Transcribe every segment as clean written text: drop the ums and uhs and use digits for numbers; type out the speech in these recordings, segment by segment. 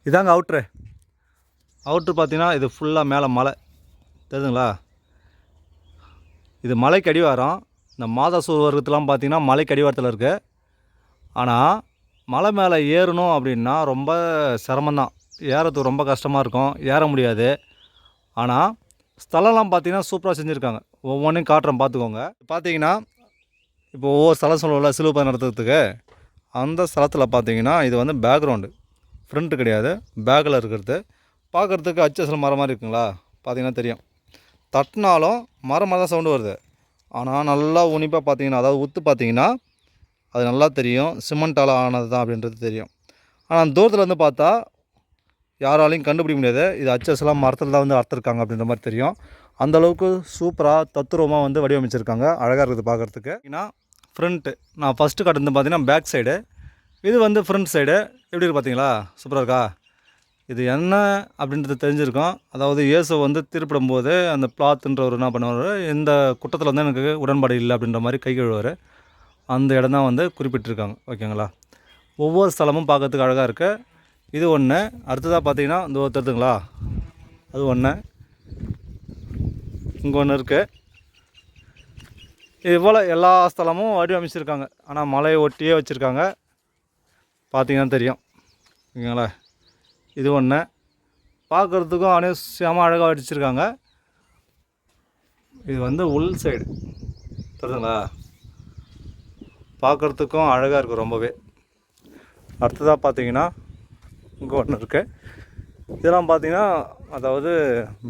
இதாங்க அவுட்ரு பார்த்தீங்கன்னா இது ஃபுல்லாக மேலே மலை தெரியுதுங்களா. இது மலைக்கு அடிவாரம். இந்த மாதசூர் வர்க்கத்துலாம் பார்த்திங்கன்னா மலைக்கு அடிவாரத்தில் இருக்குது. ஆனால் மலை மேலே ஏறணும் அப்படின்னா ரொம்ப சிரமந்தான். ஏறத்துக்கு ரொம்ப கஷ்டமாக இருக்கும், ஏற முடியாது. ஆனால் ஸ்தலம்லாம் பார்த்திங்கன்னா சூப்பராக செஞ்சுருக்காங்க. ஒவ்வொன்றையும் காட்டுறோம் பார்த்துக்கோங்க. பார்த்திங்கன்னா இப்போ ஒவ்வொரு ஸ்தலம் சொல்லுவோம்ல சிலுவை நடத்துறதுக்கு, அந்த ஸ்தலத்தில் பார்த்திங்கன்னா இது வந்து பேக்ரவுண்டு, ஃப்ரண்ட்டு கிடையாது, பேக்கில் இருக்கிறது. பார்க்குறதுக்கு அச்சசல் மரம் மாதிரி இருக்குங்களா, பார்த்திங்கன்னா தெரியும். தட்டினாலும் மரமாக தான் சவுண்டு வருது. ஆனால் நல்லா உன்னிப்பாக பார்த்திங்கன்னா, அதாவது உத்து பார்த்திங்கன்னா அது நல்லா தெரியும், சிமெண்ட்டால் ஆனது தான் அப்படின்றது தெரியும். ஆனால் தூரத்தில் வந்து பார்த்தா யாராலையும் கண்டுபிடிக்க முடியாது இது அச்சஸ்லாம் மரத்தில் தான் வந்து அறுத்துருக்காங்க அப்படின்ற மாதிரி தெரியும். அந்தளவுக்கு சூப்பராக தத்துரூபமாக வந்து வடிவமைச்சிருக்காங்க, அழகாக இருக்குது பார்க்குறதுக்கு. ஏன்னா ஃப்ரண்ட்டு நான் ஃபஸ்ட்டு காட்டுறது பார்த்தீங்கன்னா பேக் சைடு, இது வந்து ஃப்ரண்ட் சைடு. எப்படி இருக்குது பார்த்தீங்களா, சூப்பராக இருக்கா. இது என்ன அப்படின்றது தெரிஞ்சிருக்கும். அதாவது இயேசு வந்து திருப்பிடும்போது அந்த பிளாத்துன்றவர் என்ன பண்ணுவார், இந்த குற்றத்தில் வந்து எனக்கு உடன்பாடு இல்லை அப்படின்ற மாதிரி கை கழுவார். அந்த இடம் தான் வந்து குறிப்பிட்டிருக்காங்க, ஓகேங்களா. ஒவ்வொரு ஸ்தலமும் பார்க்கறதுக்கு அழகாக இருக்குது. இது ஒன்று. அடுத்ததாக பார்த்தீங்கன்னா இந்த தெரியுதுங்களா, அது ஒன்று. இங்கே ஒன்று இருக்குது. இது போல் எல்லா ஸ்தலமும் வடிவமைச்சிருக்காங்க. ஆனால் மலையை ஒட்டியே வச்சுருக்காங்க, பார்த்தீங்கன்னா தெரியும், ஓகேங்களா. இது ஒன்று. பார்க்குறதுக்கும் அனைவசியமாக அழகாக அடிச்சிருக்காங்க. இது வந்து உள் சைடு தெரியுதுங்களா, பார்க்குறதுக்கும் அழகாக இருக்குது ரொம்பவே. அடுத்ததாக பார்த்தீங்கன்னா இங்கே ஒன்று இருக்குது. இதெல்லாம் பார்த்தீங்கன்னா அதாவது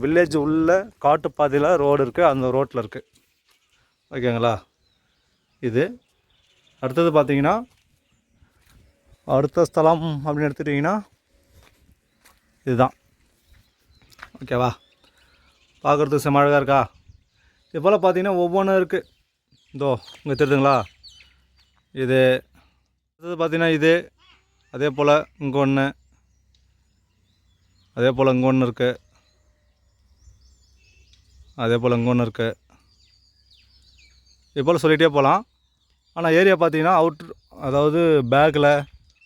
வில்லேஜ் உள்ள காட்டுப்பாதையில் ரோடு இருக்குது, அந்த ரோட்டில் இருக்குது, ஓகேங்களா. இது அடுத்தது பார்த்தீங்கன்னா அடுத்த ஸ்தலம் அப்படின்னு எடுத்துட்டிங்கன்னா இதுதான், ஓகேவா. பார்க்குறதுக்கு செம்ம அழகாக இருக்கா. இது போல் பார்த்தீங்கன்னா ஒவ்வொன்றும் இருக்குது. இதோ இங்கே தெரியுதுங்களா, இது அடுத்தது பார்த்தீங்கன்னா இது. அதே போல் இங்கே ஒன்று, அதே போல் இங்கே ஒன்று இருக்குது, அதே போல் இங்கே ஒன்று இருக்குது. இது போல் சொல்லிகிட்டே போகலாம். ஆனால் ஏரியா பார்த்தீங்கன்னா அவுட்ரு, அதாவது பேக்கில்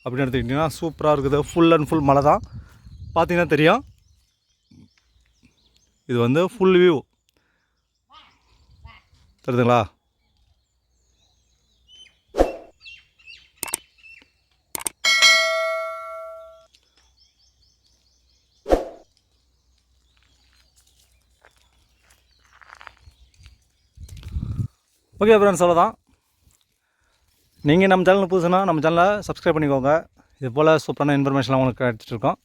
அப்படின்னு எடுத்துக்கிட்டிங்கன்னா சூப்பராக இருக்குது. ஃபுல் அண்ட் ஃபுல் மலை தான், பார்த்தீங்கன்னா தெரியும். இது வந்து ஃபுல் வியூ தெரியுதுங்களா. ஓகே ஃப்ரெண்ட்ஸ், அவ்வளோதான். நீங்கள் நம்ம சேனல் புதுசுனா நம்ம சேனலை சப்ஸ்கிரைப் பண்ணிக்கோங்க. இது போல் சூப்பரான இன்ஃபர்மேஷன்லாம் உங்களுக்கு கிடச்சிட்ருக்கோம்.